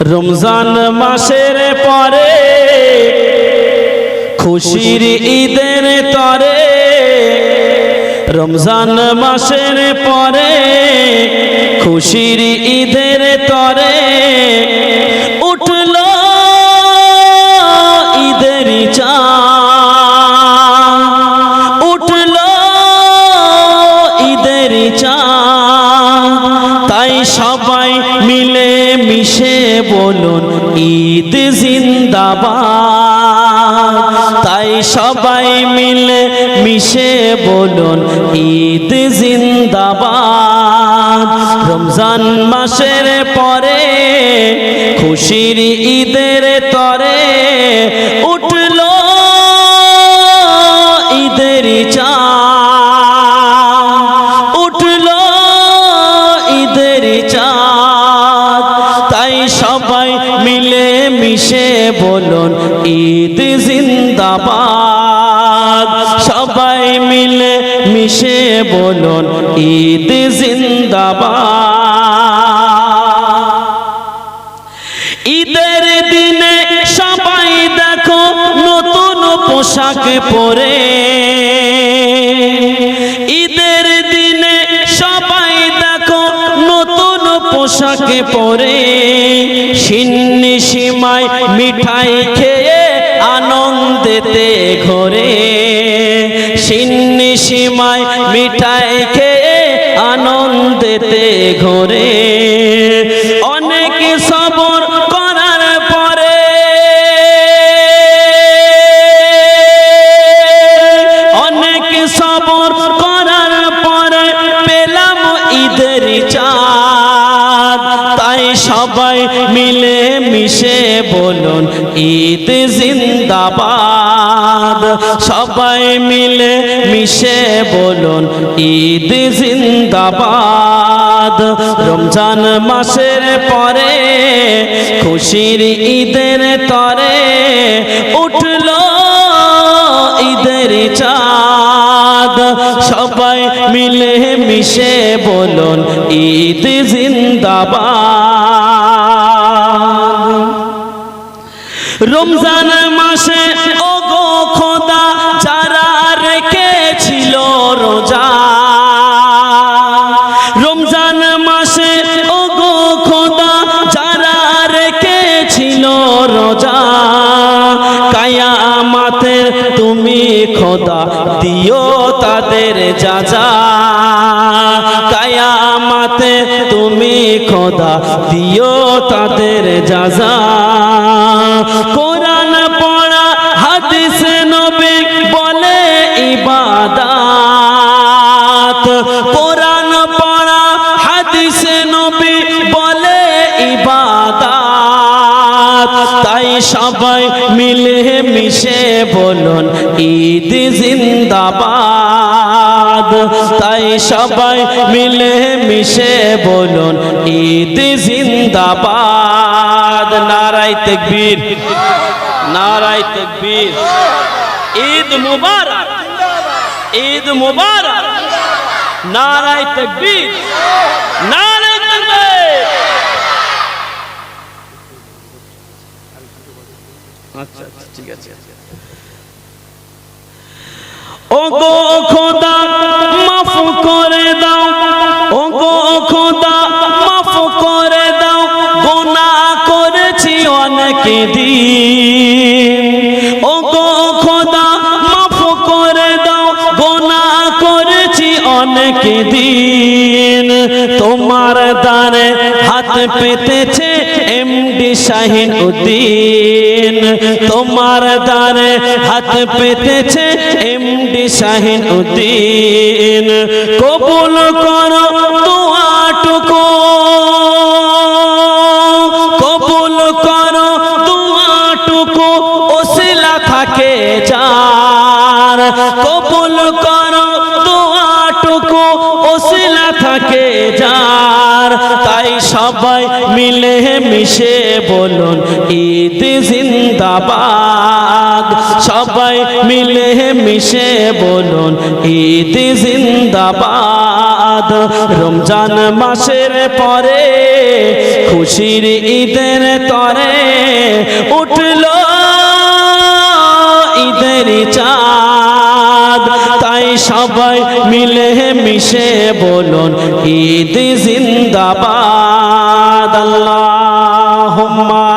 রমজান মাসের পরে খুশির ঈদের তরে, রমজান মাসের পরে খুশির ঈদের তরে উঠল ঈদের চাঁদ, উঠল ঈদের চাঁদ। তাই সবাই মিলে মিশে বলুন ঈদ জিন্দাবাদ, তাই সবাই মিলে মিশে বলুন ঈদ জিন্দাবাদ। রমজান মাসের পরে খুশির ঈদের তরে উঠল ঈদের চাঁদ, উঠল ঈদের চাঁদ। তাই সবাই মিলে মিশে বলুন ঈদ জিন্দাবাদ, সবাই মিলে মিশে বলুন ঈদ জিন্দাবাদ। ঈদের দিনে সবাই দেখো নতুন পোশাক পরে, ঈদের দিনে সবাই দেখো নতুন পোশাক পরে, সিন্নি সিমাই মিঠাই খেয়ে আনন্দেতে ঘোরে, সিন্নি সিমাই মিঠাই খেয়ে আনন্দেতে ঘোরে। অনেক সবর করার পরে, অনেক সবর করার পরে পেলাম ঈদের চাঁদ। তাই সবাই মিলে মিশে বলুন ঈদ জিন্দাবাদ, সবাই মিলে মিশে বলুন ঈদ জিন্দাবাদ। রমজান মাসের পরে খুশির ঈদের তরে উঠল ঈদের চাঁদ, সবাই মিলে মিশে বলুন ঈদ জিন্দাবাদ। রমজান মাসে ওগো খোদা যারা রেখেছিল রোজা, রমজান মাসে ওগো খোদা যারা রেখেছিল রোজা, কায়ামাতের তুমি খোদা দিও তাদের যাজা, কায়ামাতে তুমি খোদা দিও তাদের যাজা। কোরআন পড়া হাদিস নবী বলে ইবাদত, কোরআন পড়া হাদিস নবী বলে ইবাদত। তাই সবাই মিলে মিশে বলুন ঈদ জিন্দাবাদ, তাই সবাই মিলে মিশে বলুন ঈদ জিন্দাবাদ। নারায়ে তাকবীর, নারায়ে তাকবীর। ঈদ মুবারক, ঈদ মুবারক। নারায়ে তাকবীর, নারায়ে তাকবীর। আচ্ছা আচ্ছা ঠিক আছে। ওগো খোদা মাফ করে দাও, ওগো খোদা মাফ করে দাও, গুনাহ করেছি অনেক দিন। ওগো খোদা মাফ করে দাও, গুনাহ করেছি অনেক দিন। তোমার দ্বারে হাত পেতেছে এমডি শাহিন উদ্দিন, তোমার দ্বারে হাত পেতেছে এমডি শাহিন উদ্দিন। কবুল করো দুআটুকু, কবুল করো দুআটুকু, ওসিলা থাকে যার। কবুল করো দুআটুকু, ওসিলা থাকে যার। তাই সবাই মিলে মিশে বলুন ঈদ জিন্দাবাদ, সবাই মিলে মিশে বলুন ঈদ জিন্দাবাদ। রমজান মাসের পরে খুশির ঈদের তরে উঠলো ঈদের চাঁদ। তাই সবাই মিলে মিশে বলুন ঈদ জিন্দাবাদ। আল্লাহুম্মা